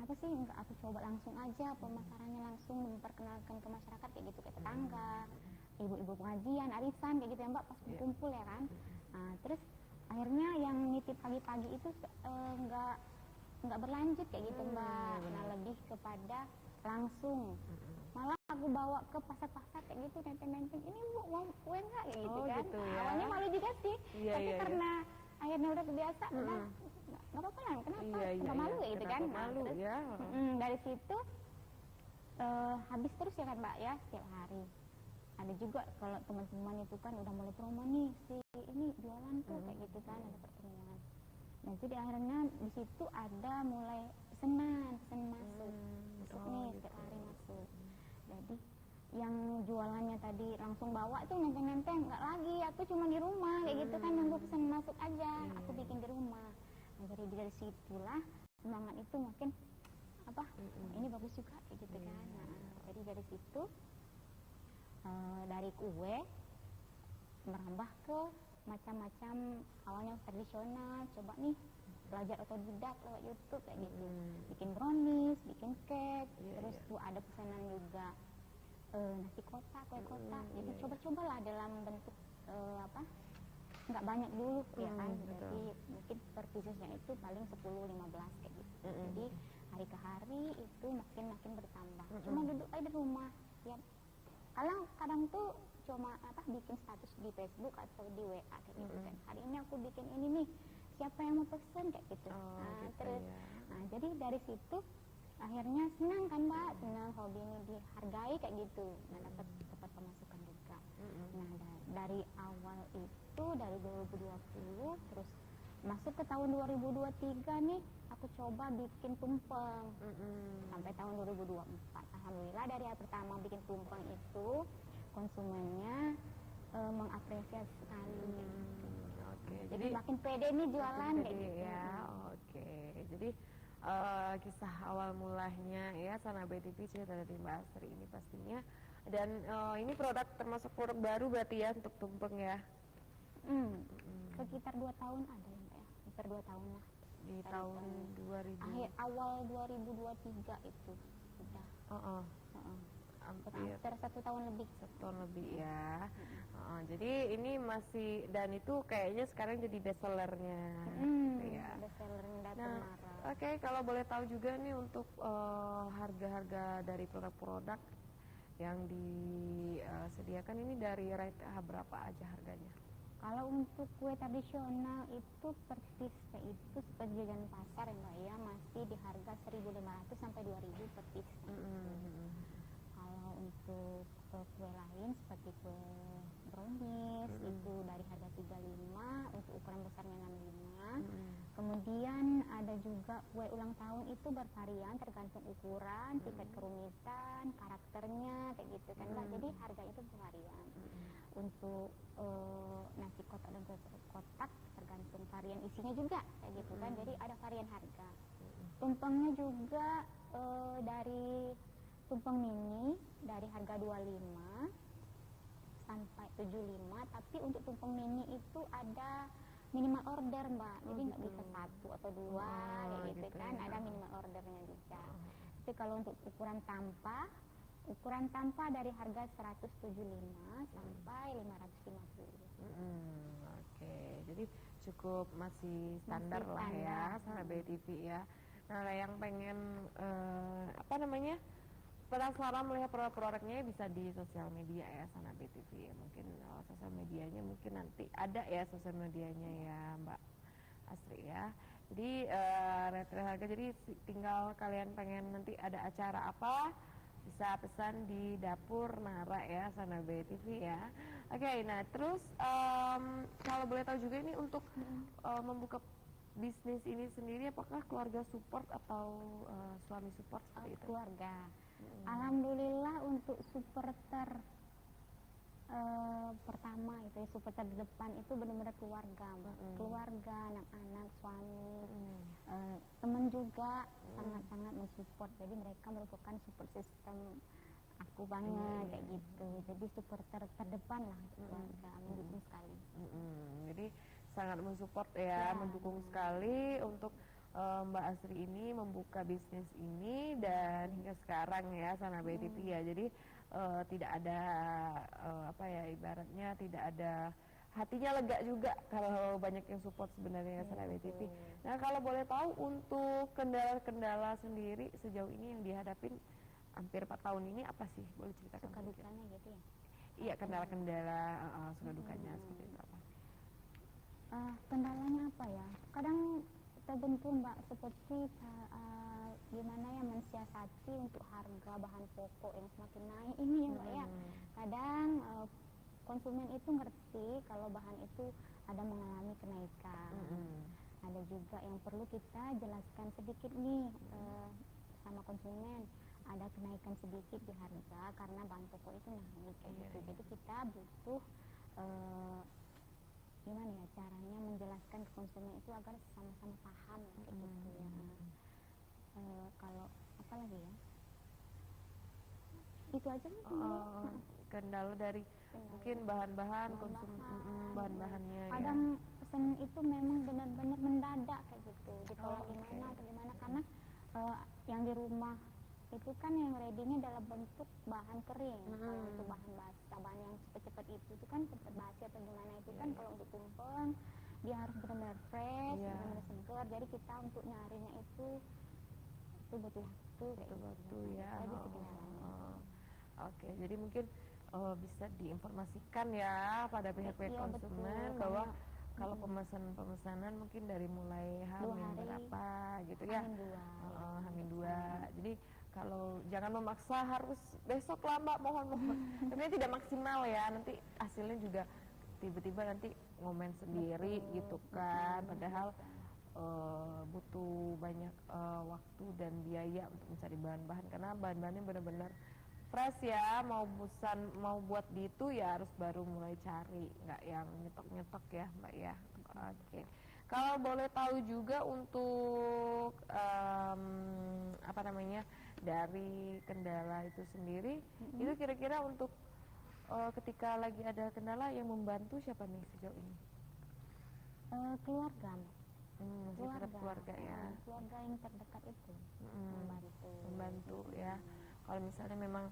kenapa sih nggak aku coba langsung aja pemasarannya, langsung memperkenalkan ke masyarakat kayak gitu, kayak tetangga, ibu-ibu pengajian, arisan kayak gitu ya Mbak, pas kumpul ya kan. Nah, terus akhirnya yang nitip pagi-pagi itu nggak berlanjut kayak gitu Mbak. Nah, lebih kepada langsung, malah aku bawa ke pasar-pasar kayak gitu, nenteng-nenteng, ini Bu mau kue nggak kayak gitu kan. Gitu ya. Awalnya malu juga sih, tapi Iya. karena akhirnya udah kebiasa, udah nggak apa-apa lah, kenapa nggak malu kayak gitu kan. Nah, malu terus ya. dari situ habis terus ya kan Mbak ya, setiap hari. Ada juga kalau teman-teman itu kan udah mulai promo nih, si ini jualan tuh kayak gitu kan, ada pertemuan. Nah, jadi akhirnya di situ ada mulai pesan masuk nih, setiap hari masuk. Jadi yang jualannya tadi langsung bawa tuh nenteng-nenteng nggak lagi, aku cuma di rumah kayak gitu kan, nunggu pesan masuk aja, aku bikin di rumah. Nah, jadi dari situlah semangat itu makin apa, ini bagus juga kayak gitu kan. Nah, jadi dari situ dari kue merambah ke macam-macam, awalnya tradisional, coba nih belajar otodidak lewat YouTube kayak gitu, bikin brownies, bikin cake, terus tuh ada pesanan juga nasi kotak, kue kotak, jadi coba-cobalah dalam bentuk apa, nggak banyak dulu ya kan, jadi mungkin per piecesnya itu paling 10-15 kayak gitu. Jadi hari ke hari itu makin bertambah, cuma duduk aja di rumah ya. Kadang tuh cuma bikin status di Facebook atau di WA kayak gitu kan, hari ini aku bikin ini nih, siapa yang mau pesen kayak gitu. Terus nah jadi dari situ akhirnya senang kan Mbak, senang, hobi ini dihargai kayak gitu. Nah, dapat pemasukan juga. Nah, dari awal itu dari 2020 terus masuk ke tahun 2023 nih, aku coba bikin tumpeng sampai tahun 2024. Alhamdulillah dari hari pertama bikin tumpeng itu konsumennya mengapresiasi sekali. Jadi makin pede nih jualan kayak gitu ya. Jadi kisah awal mulanya ya Sanabe TV cerita dari Mbak Astri ini pastinya, dan ini produk termasuk produk baru berarti ya untuk tumpeng ya. Sekitar 2 tahun ada ya Mbak ya, sekitar 2 tahun lah. Di tahun 2000 awal 2023 itu sudah hampir 1 tahun lebih. 1 tahun lebih ya. Jadi ini masih, dan itu kayaknya sekarang jadi best sellernya ya. Best seller Nah, oke, kalau boleh tahu juga nih untuk harga-harga dari produk-produk yang disediakan ini dari rate berapa aja harganya? Kalau untuk kue tradisional itu per piece itu seperti jajanan pasar ya Mbak ya, masih di harga 1.500 sampai 2.000 per piece. Kalau untuk kue lain seperti kue brownies itu dari harga 35, untuk ukuran besarnya 65. Kemudian ada juga kue ulang tahun itu bervarian tergantung ukuran, tingkat kerumitan, karakternya kayak gitu kan Mbak. Jadi harganya itu bervarian. Untuk nasi kotak dan kue kotak tergantung varian isinya juga kayak gitu kan. Jadi ada varian harga. Tumpengnya juga dari tumpeng mini dari harga 25 sampai 75, tapi untuk tumpeng mini itu ada minimal order Mbak, jadi nggak bisa 1 atau 2 kayak gitu kan, ada minimal ordernya juga. Tapi kalau untuk ukuran tanpa dari harga 175 sampai 550. Jadi cukup masih standar lah ya Sanabe TV ya. Nah, yang pengen penasaran melihat produk-produknya bisa di sosial media ya Sanabe TV ya. Mungkin sosial medianya mungkin nanti ada ya sosial medianya ya Mbak Astri ya. Jadi rate harga, jadi tinggal kalian pengen nanti ada acara apa bisa pesan di dapur Nara ya Sanabe TV ya. Oke, nah terus kalau boleh tahu juga ini untuk membuka bisnis ini sendiri apakah keluarga support atau suami support seperti itu? Keluarga. Alhamdulillah untuk supporter pertama itu ya, supporter di depan itu benar-benar keluarga, keluarga, anak-anak, suami, teman juga sangat-sangat mensupport. Jadi mereka merupakan support system aku banget kayak gitu. Jadi supporter terdepan lah keluarga, mendukung sekali. Jadi sangat mensupport ya, mendukung sekali untuk Mbak Asri ini membuka bisnis ini dan hingga sekarang ya Sana BTV ya. Jadi tidak ada apa ya, ibaratnya tidak ada, hatinya lega juga kalau banyak yang support sebenarnya ya Sana BTV. Nah, kalau boleh tahu untuk kendala-kendala sendiri sejauh ini yang dihadapin hampir 4 tahun ini apa sih? Boleh ceritakan Suka sedikit? dukanya gitu ya. Iya, kendala-kendala suka dukanya seperti itu apa? Kendalanya apa ya? Kadang terbentur Mbak, seperti gimana ya mensiasati untuk harga bahan pokok yang semakin naik ini ya Mbak ya. Kadang konsumen itu ngerti kalau bahan itu ada mengalami kenaikan. Ada juga yang perlu kita jelaskan sedikit nih sama konsumen, ada kenaikan sedikit di harga karena bahan pokok itu naik kayak gitu. Jadi kita butuh gimana ya caranya menjelaskan ke konsumen itu agar sama-sama paham kayak gitu ya. Kalau apa lagi ya, itu aja nih kendala dari mungkin bahan-bahan bahan-bahannya ya. Kadang pesen itu memang benar-benar mendadak kayak gitu, ditolak gimana atau gimana, karena yang di rumah itu kan yang ready-nya dalam bentuk bahan kering. Kalau untuk bahan basah, bahan yang cepat-cepat itu kan cepat basi atau gimana itu kan kalau untuk tumpeng dia harus benar-benar fresh, benar-benar segar. Jadi kita untuk nyarinya itu butuh waktu kayak gitu ya. Oke, jadi mungkin bisa diinformasikan ya pada pihak-pihak konsumen bahwa kalau pemesanan mungkin dari mulai H-min berapa gitu ya, H-2. Jadi kalau jangan memaksa harus besok lah Mbak, mohon. Tapi tidak maksimal ya, nanti hasilnya juga tiba-tiba nanti ngomen sendiri gitu kan, padahal butuh banyak waktu dan biaya untuk mencari bahan-bahan, karena bahan-bahannya benar-benar fresh ya, mau buat di itu ya harus baru mulai cari, nggak yang nyetok-nyetok ya Mbak ya. Oke. Kalau boleh tahu juga untuk apa namanya, dari kendala itu sendiri, itu kira-kira untuk ketika lagi ada kendala yang membantu siapa nih sejauh ini? Keluarga. Keluarga ya. Keluarga yang terdekat itu membantu ya. Kalau misalnya memang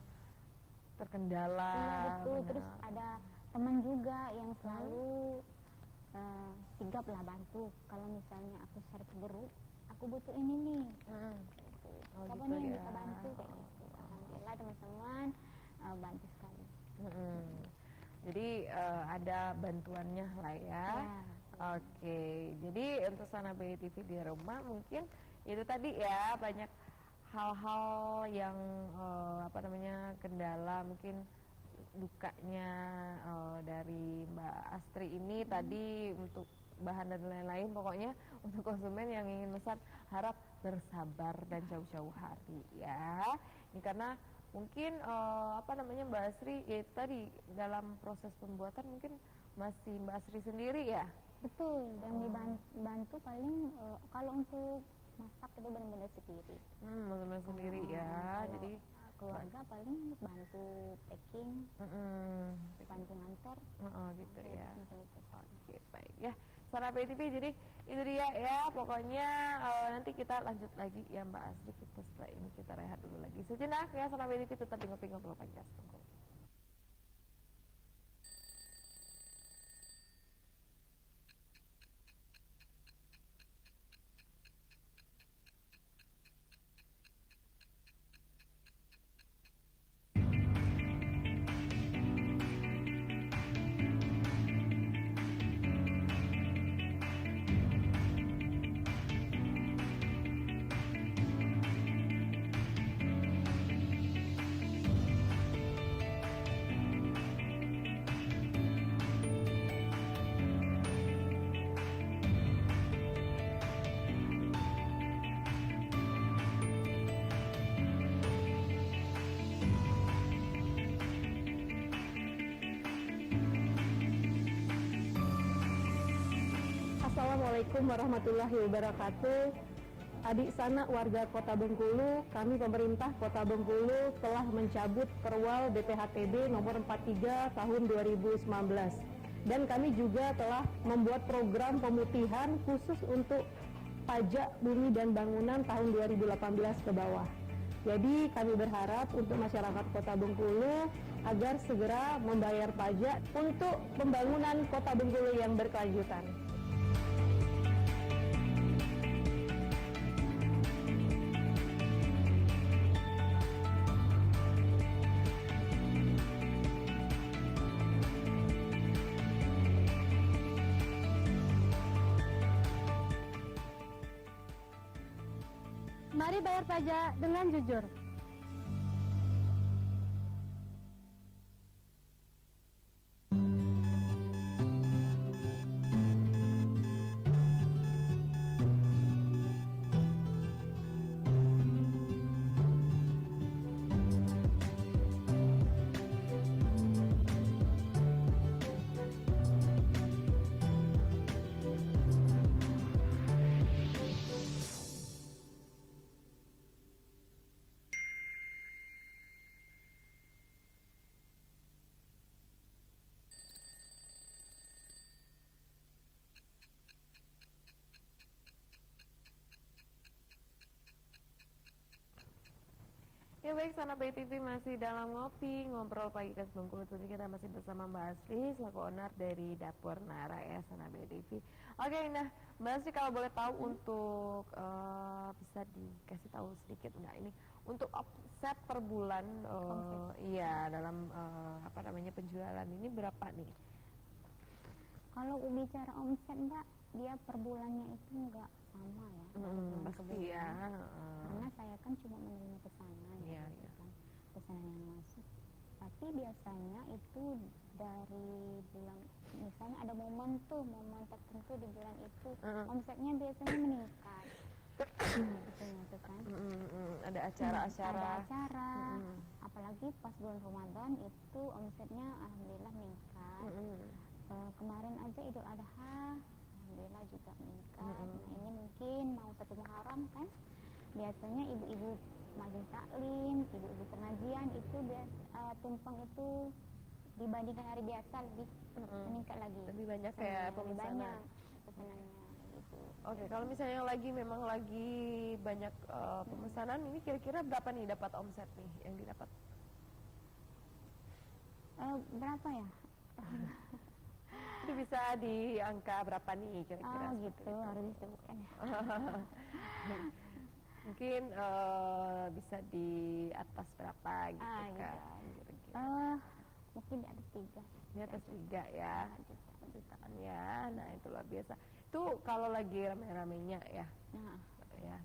terkendala, betul. Terus ada teman juga yang selalu sigap lah bantu. Kalau misalnya aku cari geruk, aku butuh ini nih, siapa nih yang bisa bantu kayak gitu. Alhamdulillah teman-teman bantu sekali. Jadi ada bantuannya lah ya. Oke, jadi untuk Sana BTV di rumah mungkin itu tadi ya, banyak hal-hal yang apa namanya, kendala mungkin dukanya dari Mbak Astri ini tadi untuk bahan dan lain-lain. Pokoknya untuk konsumen yang ingin pesan harap bersabar dan jauh-jauh hari ya. Ini karena mungkin apa namanya Mbak Astri ya tadi dalam proses pembuatan mungkin masih Mbak Astri sendiri ya. Betul, yang dibantu paling kalau untuk masak itu benar-benar sendiri. Benar-benar sendiri ya. Jadi keluarga paling bantu packing, bantu ngantor, gitu ya. Oke, baik ya. Sana BTV, jadi itu dia ya. Pokoknya nanti kita lanjut lagi ya Mbak Astri. Kita setelah ini kita rehat dulu lagi sejenak ya. Sana BTV tetap di Ngopi-Ngobrol Podcast. Assalamualaikum warahmatullahi wabarakatuh. Adik Sana warga Kota Bengkulu, kami pemerintah Kota Bengkulu telah mencabut perwal BPHTB nomor 43 tahun 2019. Dan kami juga telah membuat program pemutihan khusus untuk pajak bumi dan bangunan tahun 2018 ke bawah. Jadi kami berharap untuk masyarakat Kota Bengkulu agar segera membayar pajak untuk pembangunan Kota Bengkulu yang berkelanjutan. Mari bayar pajak dengan jujur. Ya baik, Sana BTV masih dalam ngopi, ngobrol pagi khas Bengkulu. Tentu kita masih bersama Mbak Asri, selaku owner dari Dapur Nara ya, Sana BTV. Oke, nah Mbak Asri kalau boleh tahu untuk bisa dikasih tahu sedikit nggak ini untuk omset per bulan, iya dalam apa namanya penjualan ini berapa nih? Kalau bicara omset Mbak, dia per bulannya itu nggak sama ya. dari bulan ke Pasti bulan. ya. Karena saya kan cuma menerima pesanan, Iya, gitu iya. kan, pesanan yang masuk. Tapi biasanya itu dari bulan, misalnya ada momen tertentu di bulan itu, omsetnya biasanya meningkat. Gitu maksud kan. Ada acara-acara. Ada acara, apalagi pas bulan Ramadan itu omsetnya alhamdulillah meningkat. Kemarin aja Idul Adha alhamdulillah juga meningkat. Nah ini mungkin mau 1 Muharram kan, biasanya ibu-ibu majelis taklim, ibu-ibu pengajian itu tumpeng itu dibandingkan hari biasa lebih meningkat lagi. Lebih banyak ya Lebih pemesanan. banyak pesanannya gitu. Oke, kalau misalnya memang lagi banyak pemesanan, ini kira-kira berapa nih dapat omset nih yang didapat? Berapa ya? Itu bisa di angka berapa nih kira-kira? Oh seperti gitu, itu? harus disebutkan ya. Mungkin bisa di atas berapa gitu Gitu. kan? Kira-kira. Mungkin di atas 3 Di atas 3 ya, juta. jutaan ya. Nah itu luar biasa. Itu kalau lagi rame-ramenya ya, Nah,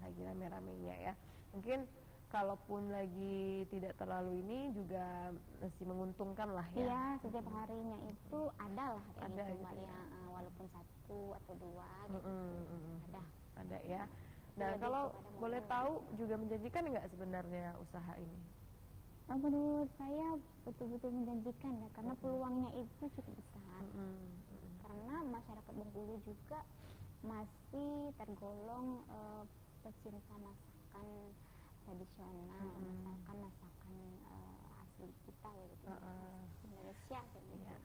lagi rame-ramenya ya. Mungkin kalaupun lagi tidak terlalu ini juga masih menguntungkan lah ya. iya setiap harinya itu ada lah kayak Ada gitu gitu Mbak ya. ya, walaupun 1 atau 2 gitu. Ada. Ada ya. Nah Lebih kalau kepada boleh modal. tahu juga menjanjikan nggak sebenarnya usaha ini? Menurut saya betul-betul menjanjikan ya, karena peluangnya itu cukup besar. Karena masyarakat Bengkulu juga masih tergolong pecinta masakan tradisional, masakan asli kita gitu, Indonesia kayak gitu.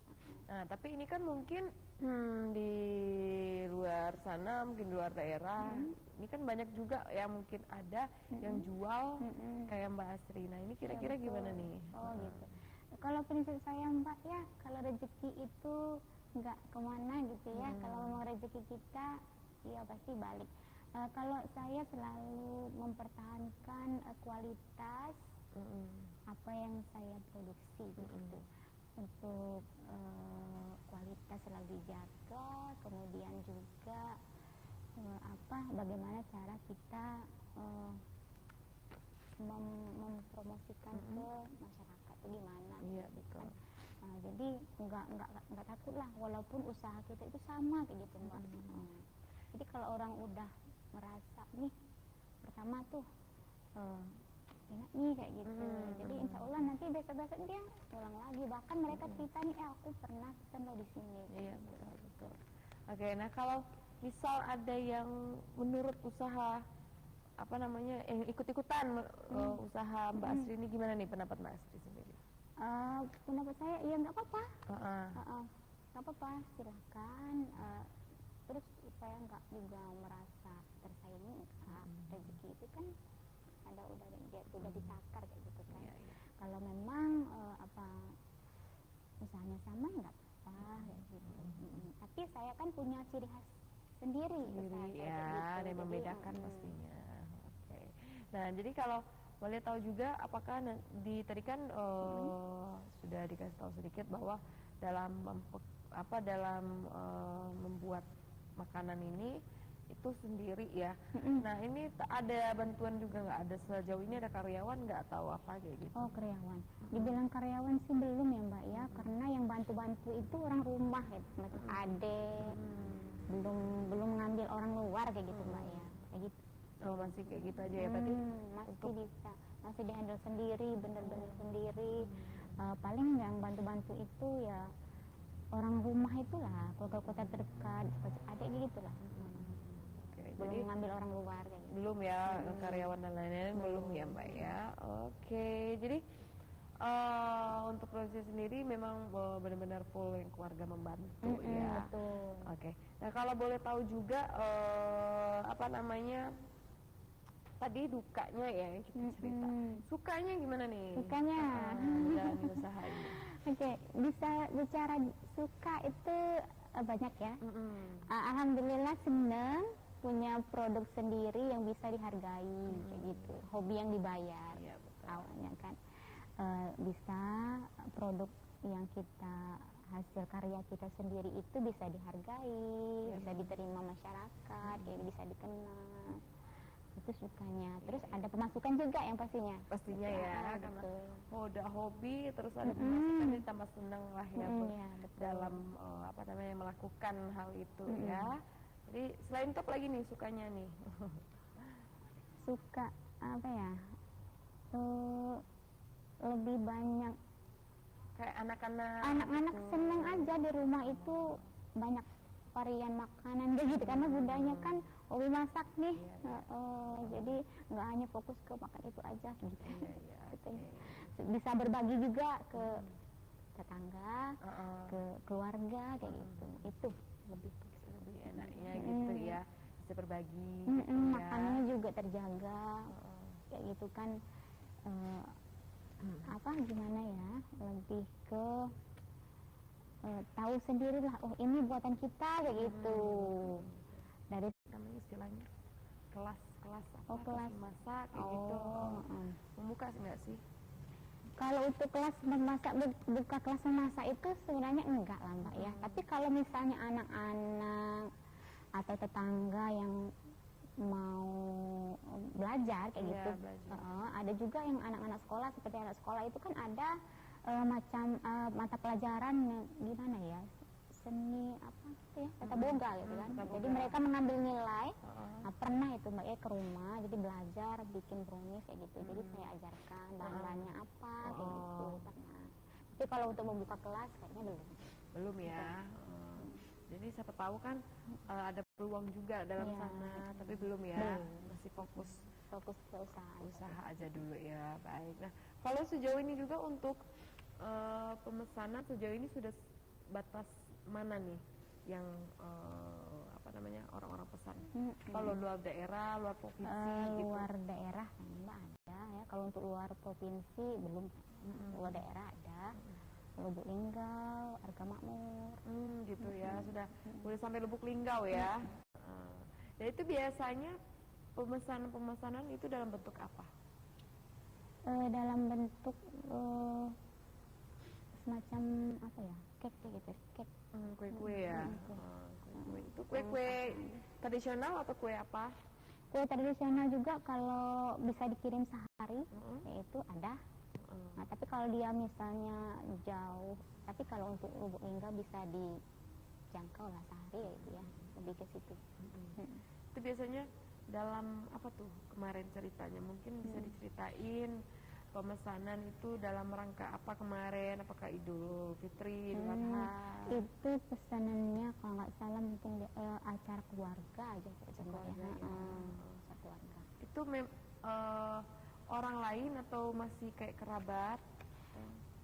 Nah tapi ini kan mungkin di luar sana, mungkin di luar daerah, ini kan banyak juga yang mungkin ada yang jual kayak Mbak Asri. Nah ini kira-kira Ya, betul. gimana nih? Oh gitu. Kalau prinsip saya Mbak ya, kalau rezeki itu nggak kemana gitu ya. Kalau memang rezeki kita, ya pasti balik. Kalau saya selalu mempertahankan kualitas apa yang saya produksi gitu. Untuk kualitas selalu dijaga, kemudian juga bagaimana cara kita mempromosikan ke masyarakat itu gimana Iya, gitu betul. kan. Jadi nggak takut lah walaupun usaha kita itu sama kayak gitu Mbak. Jadi kalau orang udah merasa nih pertama tuh enak nih kayak gitu, jadi insya Allah nanti besok-besok dia ulang lagi, bahkan mereka cerita nih aku pernah pesen lo di sini. Iya betul. Oke, nah kalau misal ada yang menurut usaha apa namanya yang ikut-ikutan usaha Mbak Asri ini, gimana nih pendapat Mbak Asri sendiri? Pendapat saya ya nggak apa-apa, Heeh. nggak apa-apa, silahkan. Terus saya nggak juga merasa tersaingi enggak. Rezeki itu kan ada udah dia udah ditakar kayak gitu kan. Iya, iya. Kalau memang apa usahanya sama nggak apa kayak gitu. Tapi saya kan punya ciri khas sendiri usaha saya ya, kayak ada gitu. yang Jadi, membedakan pastinya. Oke. Nah, jadi kalau boleh tahu juga apakah tadi kan sudah dikasih tahu sedikit bahwa dalam dalam membuat makanan ini itu sendiri ya. Nah, ini ada bantuan juga nggak? Ada sejauh ini ada karyawan nggak tahu apa kayak gitu? Oh, karyawan. Dibilang karyawan sih belum ya Mbak ya, karena yang bantu-bantu itu orang rumah ya, macam adek. Belum ngambil orang luar kayak gitu Mbak ya. Kayak gitu. Oh, masih kayak gitu aja ya berarti. Masih bisa, masih dihandle sendiri, bener-bener sendiri. Paling yang bantu-bantu itu ya orang rumah itulah, keluarga-keluarga terdekat, seperti adik gitu lah. Oke, Belum jadi mengambil orang luar kayak gitu. belum ya karyawan dan lain-lain belum ya Mbak ya. Oke, jadi untuk proses sendiri memang benar-benar full yang keluarga membantu ya. Betul. Oke. Nah, kalau boleh tahu juga apa namanya tadi dukanya ya yang kita cerita. Sukanya gimana nih? Sukanya. Menjalani usaha ini. Oke, bisa bicara suka itu banyak ya. Alhamdulillah seneng punya produk sendiri yang bisa dihargai kayak gitu. Hobi yang dibayar. Iya, betul. Awalnya kan bisa produk yang kita hasil karya kita sendiri itu bisa dihargai, bisa diterima masyarakat, kayak bisa dikenal. Itu sukanya. Terus ada pemasukan juga yang pastinya. Pastinya ya, karena betul. udah hobi terus ada pemasukan jadi tambah senang lah ya Iya, betul. dalam apa namanya melakukan hal itu ya. Jadi selain top lagi nih sukanya nih. Suka apa ya? Lebih banyak Kayak anak-anak seneng aja di rumah itu banyak varian makanan kayak gitu karena budanya kan hobi masak nih. Jadi nggak hanya fokus ke makan itu aja gitu. Gitu. Bisa berbagi juga ke tetangga, ke keluarga kayak gitu. Itu lebih enaknya gitu ya, bisa berbagi gitu ya. makanannya juga terjaga kayak gitu kan. Apa gimana ya, lebih ke tahu sendiri lah, oh ini buatan kita kayak gitu. Dari Namanya istilahnya kelas apa kelas masak kayak gitu. Membuka nggak sih? Kalau untuk kelas memasak, buka kelas memasak itu sebenarnya enggak lah Mbak ya. Tapi kalau misalnya anak-anak atau tetangga yang mau belajar kayak gitu, ada juga yang anak-anak sekolah, seperti anak sekolah itu kan ada macam mata pelajaran yang gimana ya, seni apa gitu ya, tata boga gitu kan. Jadi mereka mengambil nilai. Nah, pernah itu Mbak ya ke rumah, jadi belajar bikin brownies kayak gitu. Jadi saya ajarkan bahan-bahannya apa kayak gitu, pernah. Tapi kalau untuk membuka kelas kayaknya Belum ya. Jadi siapa tahu kan ada peluang juga dalam sana, tapi belum ya. Masih fokus ke usaha aja dulu ya. Baik. Nah, kalau sejauh ini juga untuk pemesanan sejauh ini sudah batas mana nih yang apa namanya orang-orang pesan? Kalau luar daerah, luar provinsi gitu. Luar daerah Mbak ada ya. Kalau untuk luar provinsi belum. Luar daerah ada. Lubuk Linggau, Argamakmur. Gitu ya. Sudah boleh sampai Lubuk Linggau ya. Dan itu biasanya pemesanan itu dalam bentuk apa? Dalam bentuk semacam apa ya, cake gitu, cake. Kue-kue ya. Kue-kue. Itu kue-kue tradisional atau kue apa? Kue tradisional juga kalau bisa dikirim sehari, yaitu ada. Nah, tapi kalau dia misalnya jauh, tapi kalau untuk Lubuk Linggau bisa dijangkau lah sehari ya, lebih ke situ. Itu biasanya dalam apa tuh kemarin ceritanya, mungkin bisa diceritain pemesanan itu dalam rangka apa kemarin, apakah Idul Fitri, Idul Adha? Itu pesanannya kalau nggak salah mungkin acara keluarga aja Keluarga, acara keluarga. Itu orang lain atau masih kayak kerabat?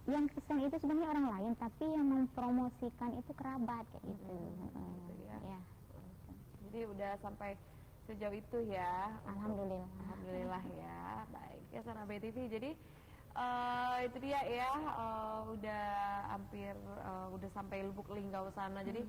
Yang pesan itu sebenarnya orang lain, tapi yang mempromosikan itu kerabat kayak gitu. Gitu ya. Ya. Jadi udah sampai sejauh itu ya. Alhamdulillah. Alhamdulillah ya. Baik ya Sana BTV. Jadi itu dia ya, udah hampir udah sampai Lubuk Linggau sana. Jadi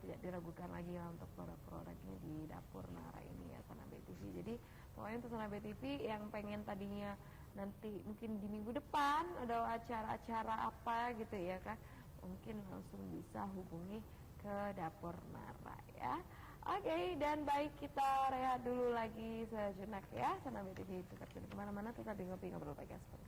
tidak diragukan lagi lah untuk produk-produknya di Dapur Nara ini ya Sana BTV. Jadi pokoknya untuk Sana BTV yang pengen tadinya nanti mungkin di minggu depan ada acara-acara apa gitu ya kan, mungkin langsung bisa hubungi ke Dapur Nara ya. Oke, dan baik kita rehat dulu lagi sejenak ya. Sana BTV tetap kemana-mana, tetap di Ngopi Ngobrol Pagi Aspen.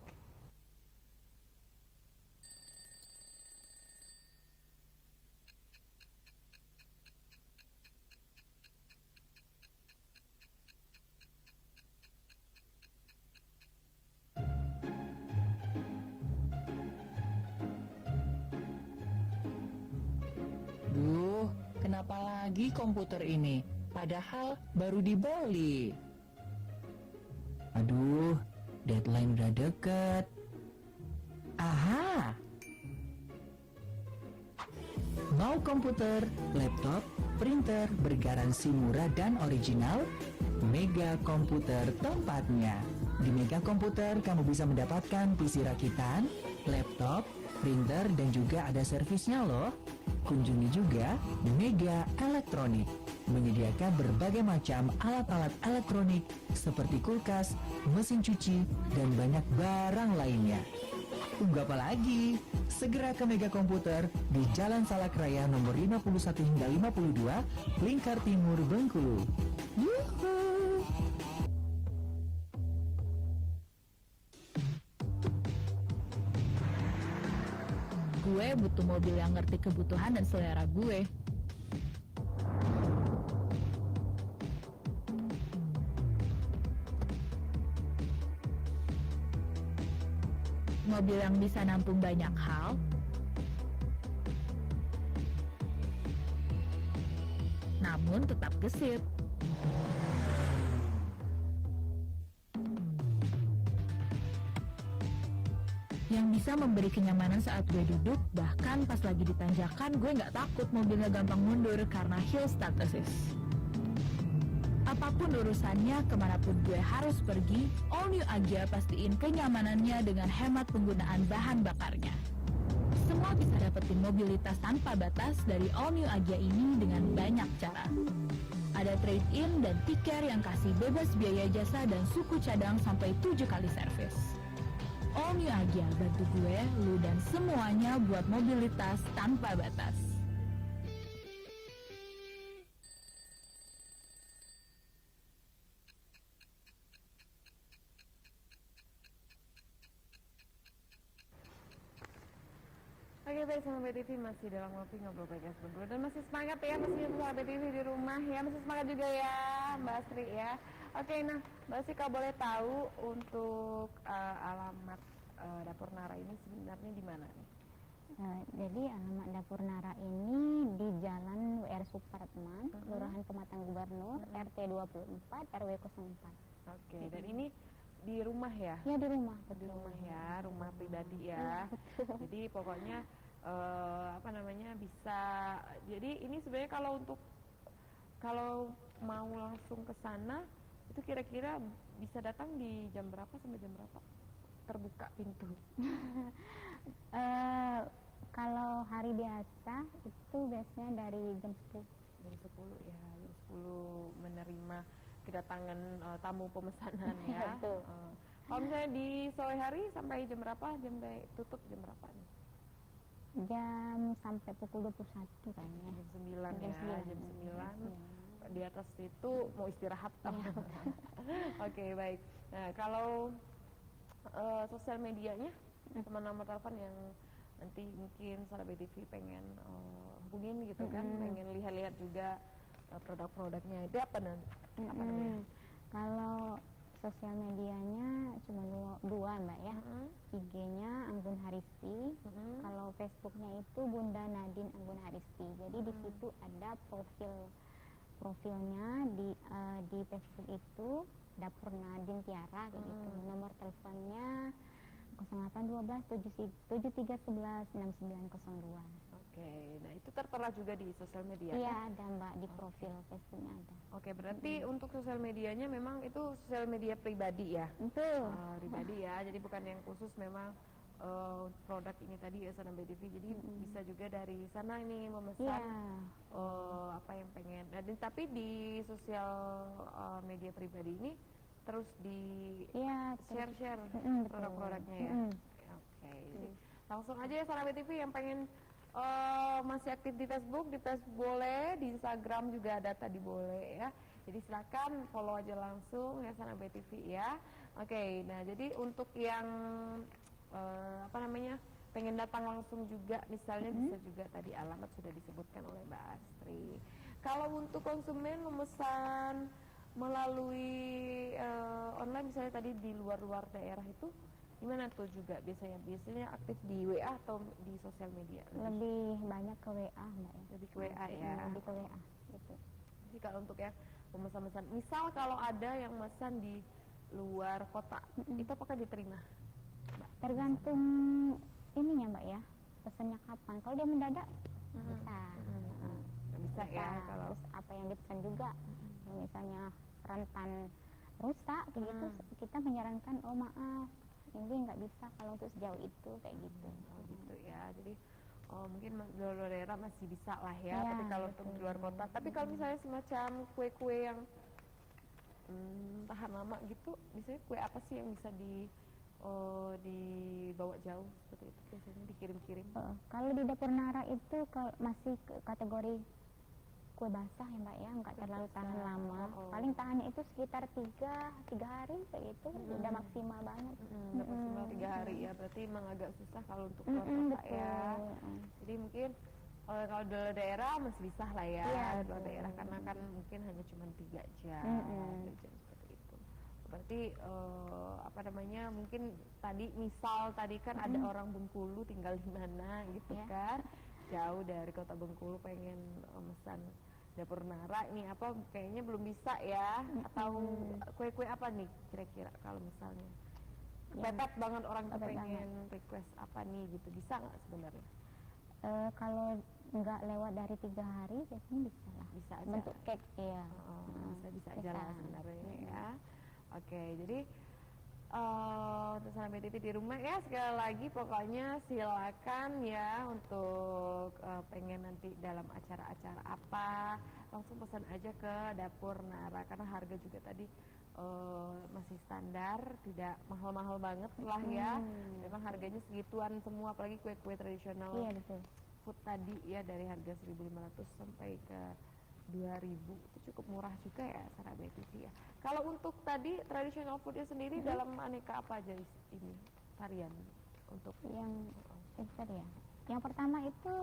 Duh, kenapa lagi komputer ini? Padahal baru dibeli. Aduh, deadline udah deket. Aha! Mau komputer, laptop, printer bergaransi murah dan original? Mega Komputer tempatnya. Di Mega Komputer kamu bisa mendapatkan PC rakitan, laptop, printer, dan juga ada servisnya loh. Kunjungi juga Mega Elektronik, menyediakan berbagai macam alat-alat elektronik seperti kulkas, mesin cuci, dan banyak barang lainnya. Tunggu apa lagi? Segera ke Mega Komputer di Jalan Salak Raya nomor 51 hingga 52, Lingkar Timur, Bengkulu. Yuhu! Gue butuh mobil yang ngerti kebutuhan dan selera gue. Mobil yang bisa nampung banyak hal, namun tetap gesit. Yang bisa memberi kenyamanan saat gue duduk, bahkan pas lagi di tanjakan gue nggak takut mobilnya gampang mundur karena hill start assist. Apapun urusannya, kemanapun gue harus pergi, All New Agya pastiin kenyamanannya dengan hemat penggunaan bahan bakarnya. Semua bisa dapetin mobilitas tanpa batas dari All New Agya ini dengan banyak cara. Ada trade-in dan tiket yang kasih bebas biaya jasa dan suku cadang sampai 7 kali servis. All New Agya bantu gue, lu dan semuanya buat mobilitas tanpa batas. Oke baik, Sahabat BTV masih dalam Ngopi Ngobrol Pagi Aspen dan masih semangat ya, masih Sahabat BTV di rumah ya, masih semangat juga ya Mbak Astri ya. Oke, nah Mbak Astri kalau boleh tahu untuk alamat Dapur Nara ini sebenarnya di mana nih? Jadi alamat Dapur Nara ini di Jalan WR Supratman, Kelurahan Pematang Gubernur, RT 24, RW 04. Oke, dan ini di rumah ya? Ya di rumah. Di rumah ya, rumah pribadi ya. Jadi pokoknya bisa. Jadi ini sebenarnya kalau mau langsung ke sana itu kira-kira bisa datang di jam berapa sampai jam berapa? Terbuka pintu. Kalau hari biasa itu biasanya dari jam 10. Jam 10 ya, jam 10 menerima kedatangan tamu pemesanan ya. Betul. Kalau misalnya di sore hari sampai jam berapa? Tutup jam berapa nih? Jam sampai pukul 21 kayaknya. Jam 9 ya, jam 9. Di atas itu mau istirahat. Oke, baik. Nah, kalau sosial medianya, nomor telepon yang nanti mungkin Sahabat BTV pengen hubungin gitu kan, pengen lihat-lihat juga produk-produknya itu apa namanya? Kalau sosial medianya cuma dua Mbak ya. IG-nya Anggun Haristi. Kalau Facebooknya itu Bunda Nadine Anggun Haristi. Jadi di situ ada profilnya di Facebook itu Dapur Nadine Tiara gitu. Nomor teleponnya 0812 7311 6902. Oke, Oke, nah itu tertera juga di sosial media Iya kan? ada Mbak, di profil Facebooknya ada. Oke, berarti untuk sosial medianya memang itu sosial media pribadi ya? Betul. Pribadi ya, jadi bukan yang khusus memang produk ini tadi ya Sana BTV, jadi bisa juga dari sana ini memesan Iya. apa yang pengen. Nah, tapi di sosial media pribadi ini terus di Iya. terus- share betul. produk-produknya ya. Mm-mm. Oke, jadi langsung aja ya Sana BTV yang pengen masih aktif di Facebook boleh, di Instagram juga ada tadi boleh ya. Jadi silakan follow aja langsung ya Sana BTV ya. Oke, nah jadi untuk yang pengen datang langsung juga misalnya bisa juga tadi alamat sudah disebutkan oleh Mbak Astri. Kalau untuk konsumen memesan melalui online misalnya tadi di luar daerah itu gimana tuh juga biasanya aktif di WA atau di sosial media? Lebih banyak ke WA Mbak ya. Lebih ke WA ya. Lebih ke WA gitu. Jadi kalau untuk yang memesan-mesan, misal kalau ada yang memesan di luar kota, itu apakah diterima? Tergantung ininya Mbak ya, pesannya kapan. Kalau dia mendadak bisa. Bisa ya Bisa. kalau Terus apa yang dipesan juga, kalau misalnya rentan rusak kayak gitu, kita menyarankan oh maaf ini nggak bisa kalau untuk sejauh itu kayak gitu. gitu ya. Jadi mungkin di luar daerah masih bisa lah ya, Iya, tapi kalau untuk betul. di luar kota, tapi kalau misalnya semacam kue-kue yang tahan lama gitu, misalnya kue apa sih yang bisa dibawa jauh seperti itu biasanya dikirim-kirim? Kalau di dapur Nara itu masih kategori kue basah ya Mbak ya, nggak terlalu tahan basah. lama. Oh. Paling tahannya itu sekitar 3 hari kayak gitu, udah maksimal banget. Udah maksimal 3 hari ya, berarti emang agak susah kalau untuk keluar kota Betul. ya. Jadi mungkin kalau di luar daerah masih bisa lah ya, Iya, di luar betul. daerah karena kan mungkin hanya cuma 3 jam, 3 jam seperti itu. Berarti mungkin misal tadi kan ada orang Bengkulu tinggal di mana gitu Iya. kan, jauh dari kota Bengkulu pengen memesan dapur Nara ini apa kayaknya belum bisa ya, atau kue-kue apa nih kira-kira kalau misalnya kepepet banget orang tuh kepepet pengen request apa nih gitu, bisa nggak sebenarnya? Kalau nggak lewat dari 3 hari biasanya bisa lah. Bisa aja. Bentuk cake ya. Bisa aja lah sebenarnya ya. Oke, jadi untuk Sana BTV di rumah ya, sekali lagi pokoknya silakan ya untuk pengen nanti dalam acara-acara apa langsung pesan aja ke dapur Nara karena harga juga tadi masih standar, tidak mahal-mahal banget lah ya. Memang harganya segituan semua, apalagi kue-kue tradisional Iya betul. food tadi ya, dari harga 1.500 sampai ke 2.000 itu cukup murah juga ya Sana BTV ya. Kalau untuk tadi traditional foodnya sendiri dalam aneka apa aja ini varian untuk Yang itu tadi ya. Yang pertama itu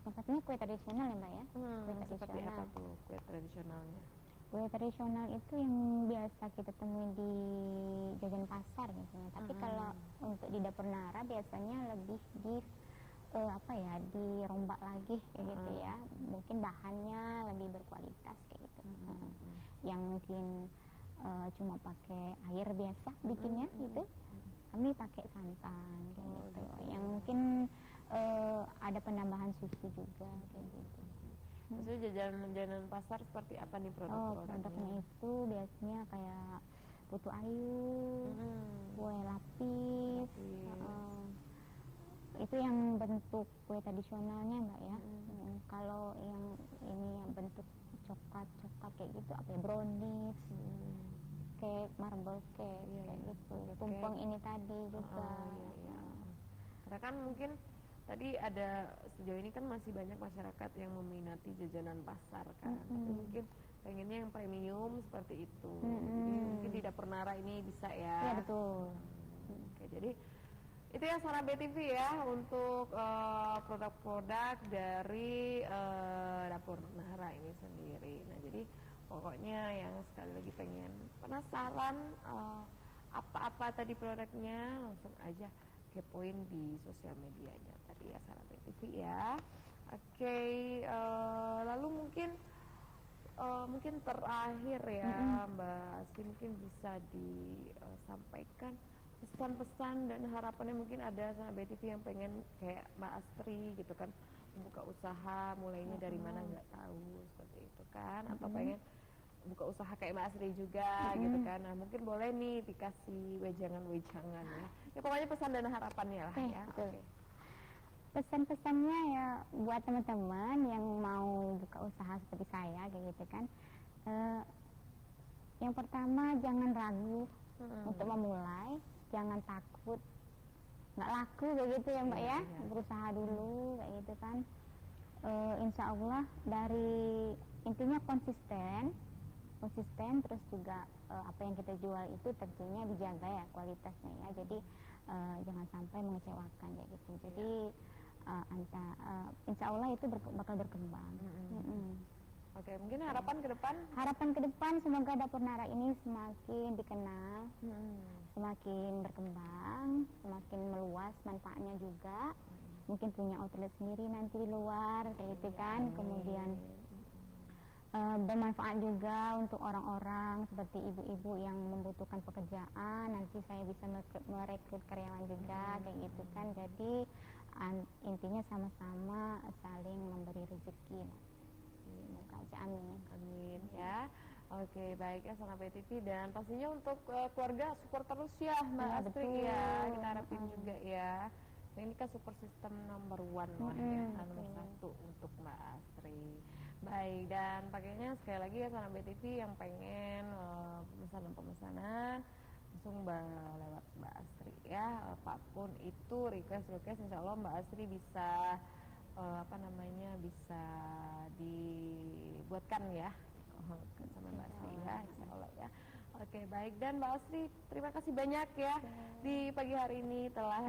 yang pastinya kue tradisional ya Mbak ya. Kue seperti tradisional. apa tuh kue tradisionalnya? Kue tradisional itu yang biasa kita temui di jajan pasar misalnya. Tapi kalau untuk di dapur Nara biasanya lebih dirombak lagi kayak gitu ya. Mungkin bahannya lebih berkualitas kayak gitu. Yang mungkin cuma pakai air biasa bikinnya gitu. Kami pakai santan kayak gitu. Yang mungkin ada penambahan susu juga kayak gitu. Maksudnya jajanan pasar seperti apa nih produk-produknya? Produknya itu biasanya kayak putu ayu, kue lapis, itu yang bentuk kue tradisionalnya Mbak ya. Kalau yang ini yang bentuk coklat kayak gitu apa ya, brownies, cake, marble cake kayak gitu. Tumpeng ini tadi juga. Karena kan mungkin tadi ada sejauh ini kan masih banyak masyarakat yang meminati jajanan pasar kan, tapi mungkin pengennya yang premium seperti itu. Jadi mungkin di dapur Nara ini bisa ya. Iya betul. Oke, jadi itu ya Sana BTV ya untuk produk-produk dari dapur Nara ini sendiri. Nah jadi pokoknya yang sekali lagi pengen penasaran apa-apa tadi produknya, langsung aja kepoin di sosial medianya tadi ya Sana BTV ya. Oke, lalu mungkin terakhir ya Mbak Asri, mungkin bisa disampaikan pesan-pesan dan harapannya mungkin ada sama BTV yang pengen kayak Mbak Astri gitu kan, buka usaha mulainya dari mana nggak tahu seperti itu kan, atau pengen buka usaha kayak Mbak Astri juga gitu kan. Nah mungkin boleh nih dikasih wejangan-wejangan ya. Ya pokoknya pesan dan harapannya lah Oke, ya. betul. Oke. Pesan-pesannya ya buat teman-teman yang mau buka usaha seperti saya kayak gitu kan. Yang pertama jangan ragu untuk memulai, jangan takut nggak laku kayak gitu ya Mbak ya, berusaha dulu kayak gitu kan. Insya Allah dari intinya konsisten terus juga apa yang kita jual itu tentunya dijaga ya kualitasnya ya, jadi jangan sampai mengecewakan kayak gitu. Jadi insya Allah itu bakal berkembang. Oke, mungkin harapan ke depan. Harapan ke depan semoga Dapur Nara ini semakin dikenal, semakin berkembang, semakin meluas manfaatnya juga. Mungkin punya outlet sendiri nanti di luar kayak gitu kan. Kemudian bermanfaat juga untuk orang-orang seperti ibu-ibu yang membutuhkan pekerjaan. Nanti saya bisa merekrut karyawan juga kayak gitu kan. Jadi intinya sama-sama saling memberi rezeki. Semoga aja, amin. Amin ya. Oke, baik ya Sana BTV, dan pastinya untuk keluarga support terus ya Mbak Ya, Astri betul. ya. Kita harapin juga ya. Nah, ini kan support system number one lah ya, nomor satu untuk Mbak Astri. Baik, dan pakainya sekali lagi ya Sana BTV yang pengen pemesanan langsung lewat Mbak Astri ya. Apapun itu request insya Allah Mbak Astri bisa bisa dibuatkan ya sama Mbak Astri ya, insya Allah ya. Oke, baik, dan Mbak Astri terima kasih banyak ya di pagi hari ini telah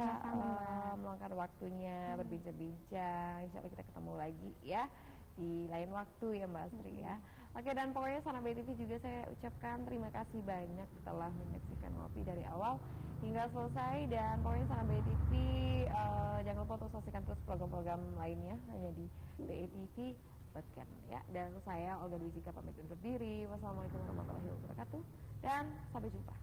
meluangkan waktunya berbincang-bincang. Insya Allah kita ketemu lagi ya di lain waktu ya Mbak Astri ya. Oke, dan pokoknya Sana BTV juga saya ucapkan terima kasih banyak telah menyaksikan Ngopi dari awal hingga selesai, dan pokoknya Sana BTV jangan lupa untuk saksikan terus program-program lainnya hanya di BTV Podcast ya. Dan saya Olga Dwi Zika pamit undur diri. Wassalamualaikum warahmatullahi wabarakatuh dan sampai jumpa.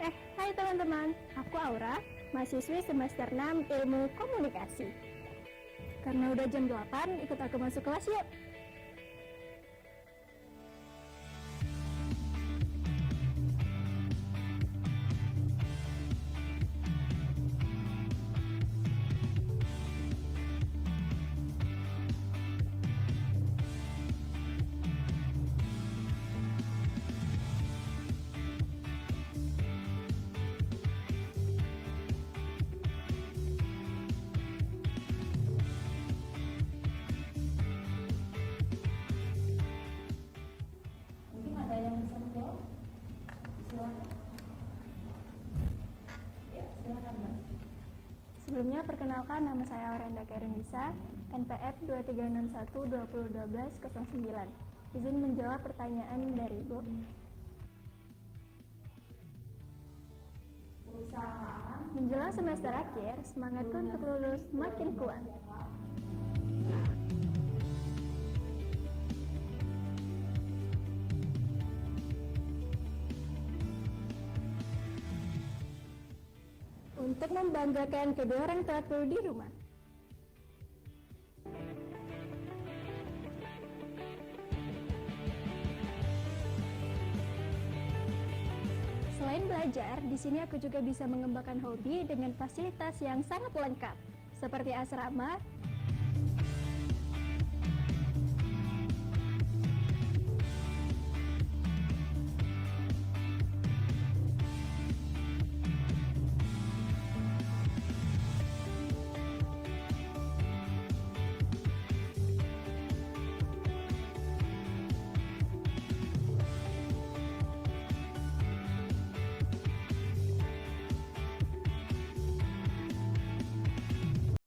Hai teman-teman, aku Aura, mahasiswi semester 6 Ilmu Komunikasi. Karena udah jam 8, ikut aku masuk kelas yuk. Sebelumnya perkenalkan, nama saya Aurenda Kairunisa, NPM 2361201209. Izin menjawab pertanyaan dari Ibu. Menjelang semester akhir, semangatku untuk lulus makin kuat. Untuk membanggakan kedua orang tuaku di rumah. Selain belajar, di sini aku juga bisa mengembangkan hobi dengan fasilitas yang sangat lengkap, seperti asrama,